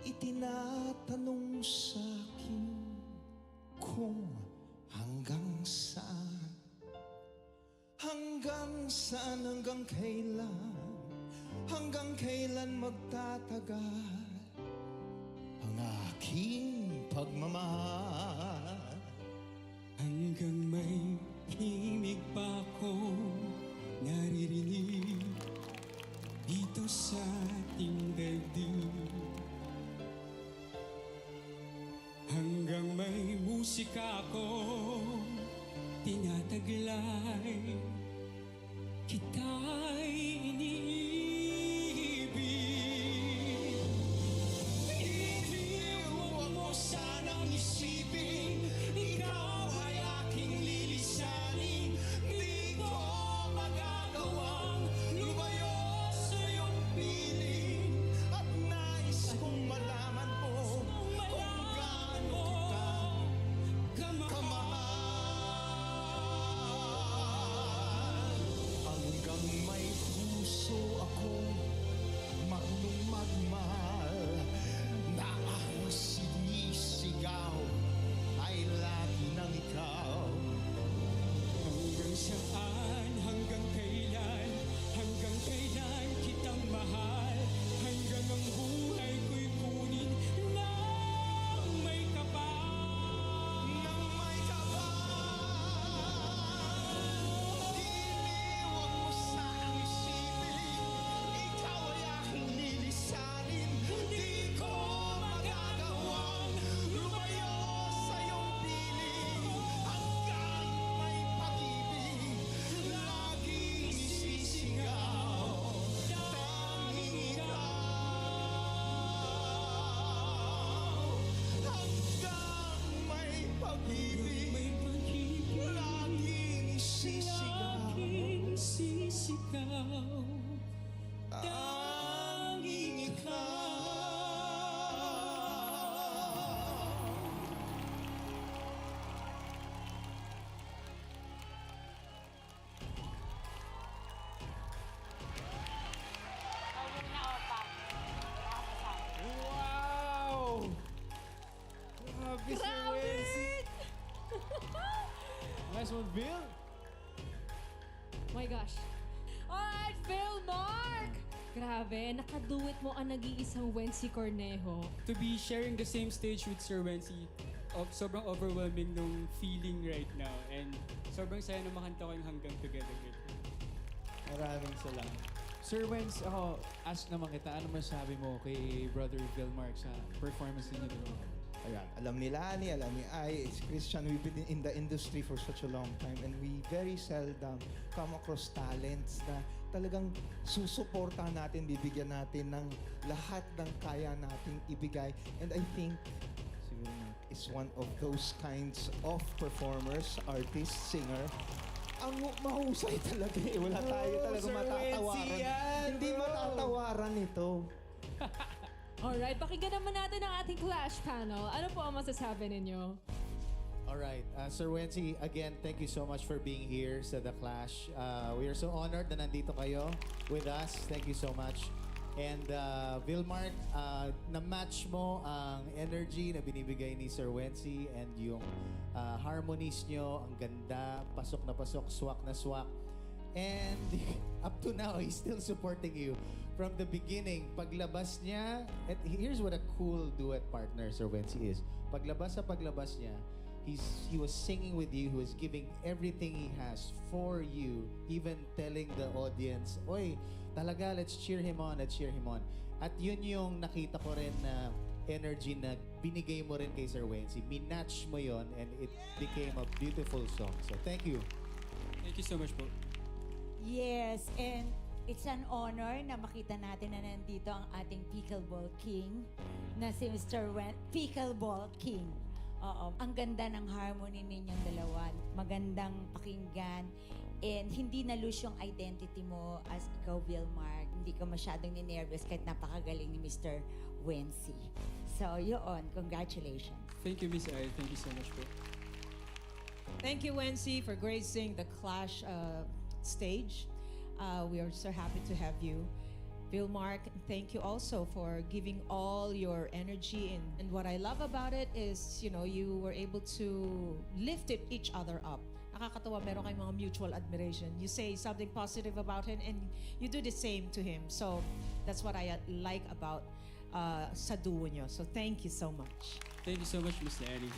itinatanong sa'kin kung hanggang saan, hanggang kailan magtatagal ang aking pagmamahal. Hanggang may himig pa akong naririnig dito sa ating daigdig. Hanggang may musika akong tinataglay, kita'y iniibig. Iniwag mo sanang isipin, ikaw ay aking lilisanin. Di ko magagawang lumayo sa iyong piling. At nais kong malaman mo kung gaano kita kamahal. Hanggang may puso akong marunong magmahal, na ang sinisigaw ay lagi ng ikaw. Hanggang saan, hanggang kailan kitang mahal. Hanggang ang buhay ko'y kunin nang may kapal. Nang may kapal, iniwag mo sa'king isipin, ikaw ay aking lilisanin. Di ko magagawang lumayo sa iyong piling. Hanggang may pag-ibig, laging isisigaw, tanging ikaw. Hanggang may pag-ibig, May pag-ibig, laging isisigaw, laging sisigaw, tanging ikaw. Wow! Grabe si Wency! Nice one, Bill! My gosh. Alright, Phil Mark! Grabe, nakaduet mo ang nag-iisang Wency Cornejo. To be sharing the same stage with Sir Wency, sobrang overwhelming nung feeling right now. And sobrang saya na makanta ko yung Hanggang Together with you. Maraming salamat. Sir Wenz, ako, ask naman kita, ano masabi mo kay Brother Bill Mark sa performance niyo dito? Ayan, alam ni Lani, alam ni Ai, it's Christian, we've been in the industry for such a long time and we very seldom come across talents na talagang susuportahan natin, bibigyan natin ng lahat ng kaya nating ibigay. And I think siguro is one of those kinds of performers, artist, singer. Ang mahusay talaga eh. Wala tayo talaga Sir matatawaran. Wency yan, Hindi bro. matatawaran ito. Alright, pakinggan naman natin ang ating Clash panel. Ano po ang masasabi ninyo? Alright, Sir Wency, again, thank you so much for being here sa The Clash. We are so honored na nandito kayo with us. Thank you so much. And Vilmark, na-match mo ang energy na binibigay ni Sir Wency and yung harmonies nyo, ang ganda, pasok na pasok, swak na swak. And up to now, he's still supporting you from the beginning. Paglabas niya, and here's what a cool duet partner Sir Wency is. Paglabas niya, he was singing with you, he was giving everything he has for you, even telling the audience, oy, talaga, let's cheer him on, let's cheer him on. At yun yung nakita ko rin na energy na binigay mo rin kay Sir Wency. Minatch mo yon and it became a beautiful song. So thank you. Thank you so much po. Yes, and it's an honor na makita natin na nandito ang ating Pickleball King na si Mr. Pickleball King. Oo, ang ganda ng harmony ninyong dalawa. Magandang pakinggan. And hindi na-lose yung identity mo as ikaw, Vilmark. Hindi ka masyadong ninervous kahit napakagaling ni Mr. Wency. So, yun. Congratulations. Thank you, Miss Ai. Thank you so much po. Thank you, Wency, for gracing the Clash stage. We are so happy to have you. Vilmark, thank you also for giving all your energy and what I love about it is, you know, you were able to lift each other up. Nakakatawa, meron kayong mga mutual admiration. You say something positive about him and you do the same to him. So that's what I like about sa duo nyo. So thank you so much. Thank you so much, Miss Lenny.